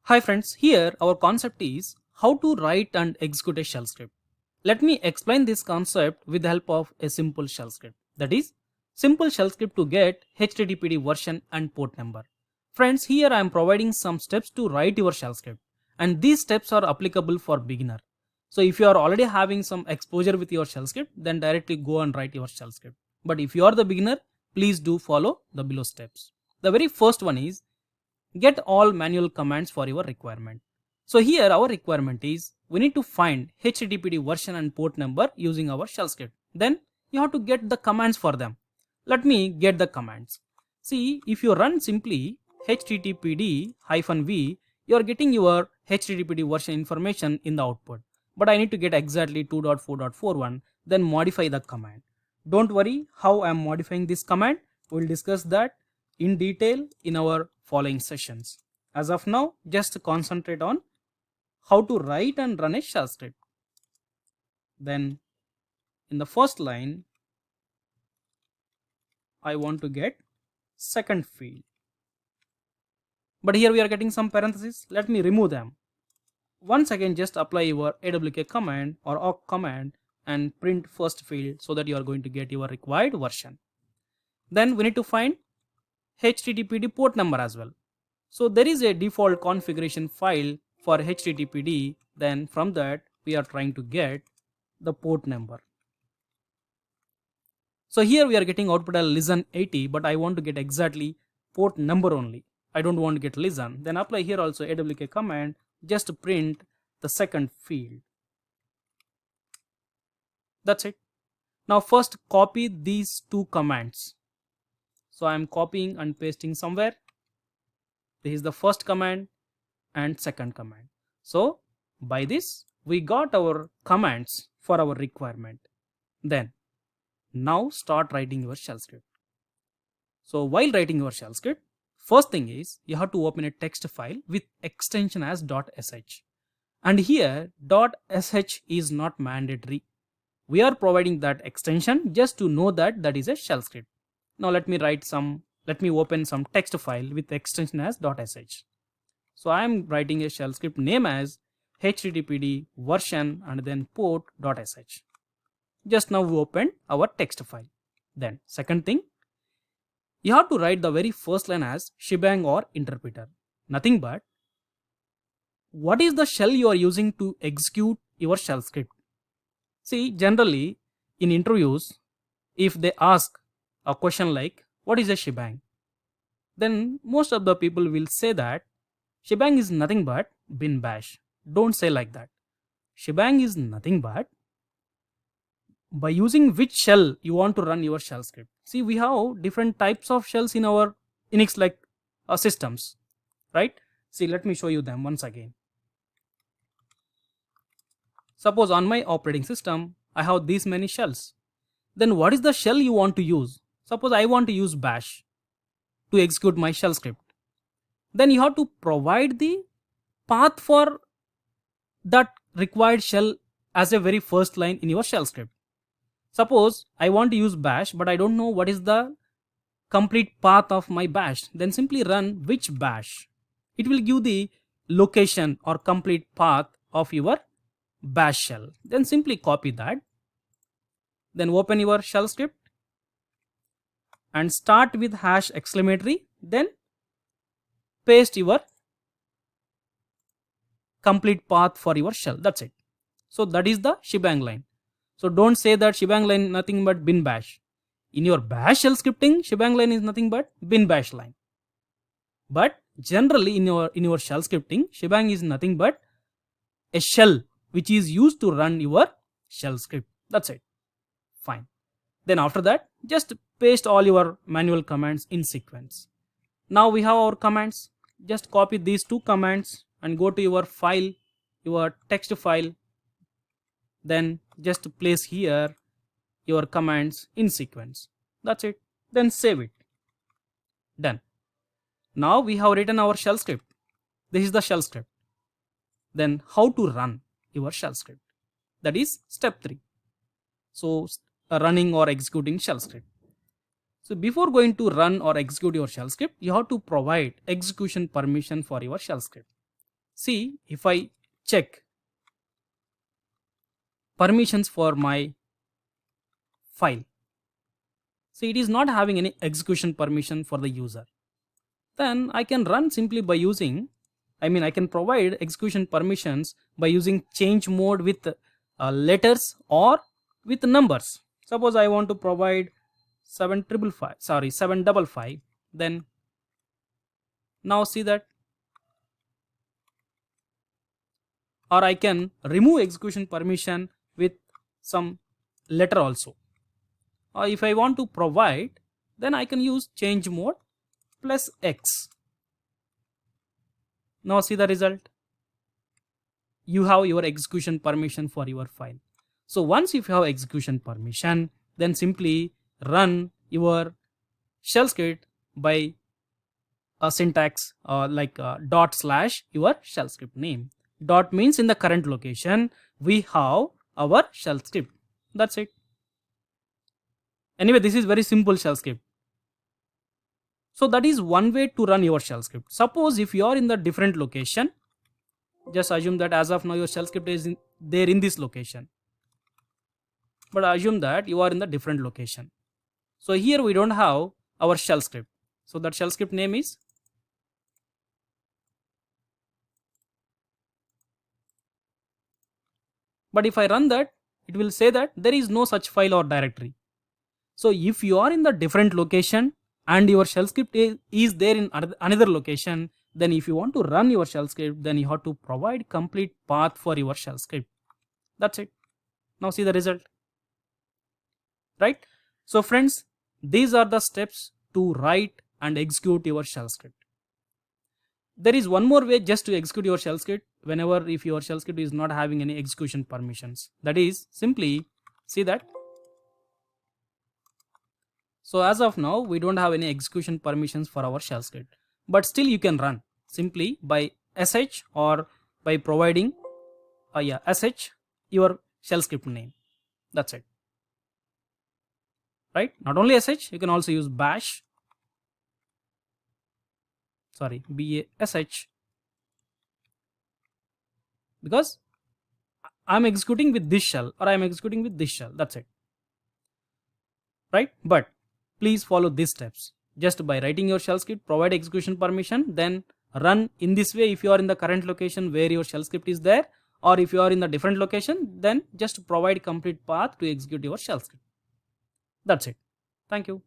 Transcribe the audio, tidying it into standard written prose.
Hi friends, here our concept is how to write and execute a shell script. Let me explain this concept with the help of a simple shell script. That is, simple shell script to get HTTPD version and port number. Friends, here I am providing some steps to write your shell script, and these steps are applicable for beginner. So if you are already having some exposure with your shell script, then directly go and write your shell script. But if you are the beginner, please do follow the below steps. The very first one is get all manual commands for your requirement. So here our requirement is we need to find HTTPD version and port number using our shell script. Then you have to get the commands for them. Let me get the commands. See, if you run simply httpd-v, you are getting your HTTPD version information in the output. But I need to get exactly 2.4.41, then modify the command. Don't worry how I am modifying this command. We will discuss that in detail in our following sessions. As of now, just concentrate on how to write and run a shell script. Then in the first line, I want to get second field. But here we are getting some parentheses. Let me remove them. Once again, just apply your awk command or awk command and print first field so that you are going to get your required version. Then we need to find HTTPD port number as well. So there is a default configuration file for HTTPD. Then from that we are trying to get the port number. So here we are getting output as listen 80, but I want to get exactly port number only. I don't want to get listen. Then apply here also awk command, just print the second field. That's it. Now first copy these two commands. So I am copying and pasting somewhere. This is the first command and second command. So by this we got our commands for our requirement. Then now start writing your shell script. So while writing your shell script, first thing is you have to open a text file with extension as .sh. And here .sh is not mandatory. We are providing that extension just to know that that is a shell script. Now let me open some text file with extension as .sh. So I am writing a shell script name as httpd version and then port.sh. Just now we opened our text file. Then second thing, you have to write the very first line as shebang or interpreter. Nothing but what is the shell you are using to execute your shell script. See, generally in interviews, if they ask a question like what is a shebang, then most of the people will say that shebang is nothing but bin bash. Don't say like that. Shebang is nothing but by using which shell you want to run your shell script. See, we have different types of shells in our Unix like systems, right? See, let me show you them once again. Suppose on my operating system I have these many shells. Then what is the shell you want to use? Suppose I want to use bash to execute my shell script. Then you have to provide the path for that required shell as a very first line in your shell script. Suppose I want to use bash, but I don't know what is the complete path of my bash. Then simply run which bash. It will give the location or complete path of your bash shell. Then simply copy that. Then open your shell script and start with hash exclamatory. Then paste your complete path for your shell. That's it. So that is the shebang line. So don't say that shebang line nothing but bin bash. In your bash shell scripting, shebang line is nothing but bin bash line. But generally in your shell scripting, shebang is nothing but a shell which is used to run your shell script. That's it. Fine. Then after that, just paste all your manual commands in sequence. Now we have our commands. Just copy these two commands and go to your file, your text file. Then just place here your commands in sequence. That's it. Then save it. Done. Now we have written our shell script. This is the shell script. Then how to run your shell script? That is step 3. So running or executing shell script. So before going to run or execute your shell script, you have to provide execution permission for your shell script. see if I check permissions for my file, see it is not having any execution permission for the user. Then I can run simply by using, I can provide execution permissions by using change mode with letters or with numbers. Suppose I want to provide 755, then now see that, or I can remove execution permission with some letter also. Or if I want to provide, then I can use change mode plus X. Now see the result. You have your execution permission for your file. So once if you have execution permission, then simply run your shell script by a syntax like dot slash your shell script name. Dot means in the current location we have our shell script. That's it. Anyway, this is very simple shell script. So that is one way to run your shell script. Suppose if you are in the different location, just assume that as of now your shell script is there in this location, but assume that you are in the different location. So here we don't have our shell script. So that shell script name is, but if I run that, it will say that there is no such file or directory. So if you are in the different location and your shell script is there in another location, then if you want to run your shell script, then you have to provide complete path for your shell script. That's it. Now see the result, right? So friends, these are the steps to write and execute your shell script. There is one more way just to execute your shell script whenever if your shell script is not having any execution permissions. That is simply, see that. So as of now we don't have any execution permissions for our shell script, but still you can run simply by sh or by providing sh your shell script name. That's it, right? Not only sh, you can also use bash, bash, because I'm executing with this shell or I'm executing with this shell. That's it, right? But please follow these steps. Just by writing your shell script, provide execution permission, then run in this way if you are in the current location where your shell script is there, or if you are in the different location, then just provide complete path to execute your shell script. That's it. Thank you.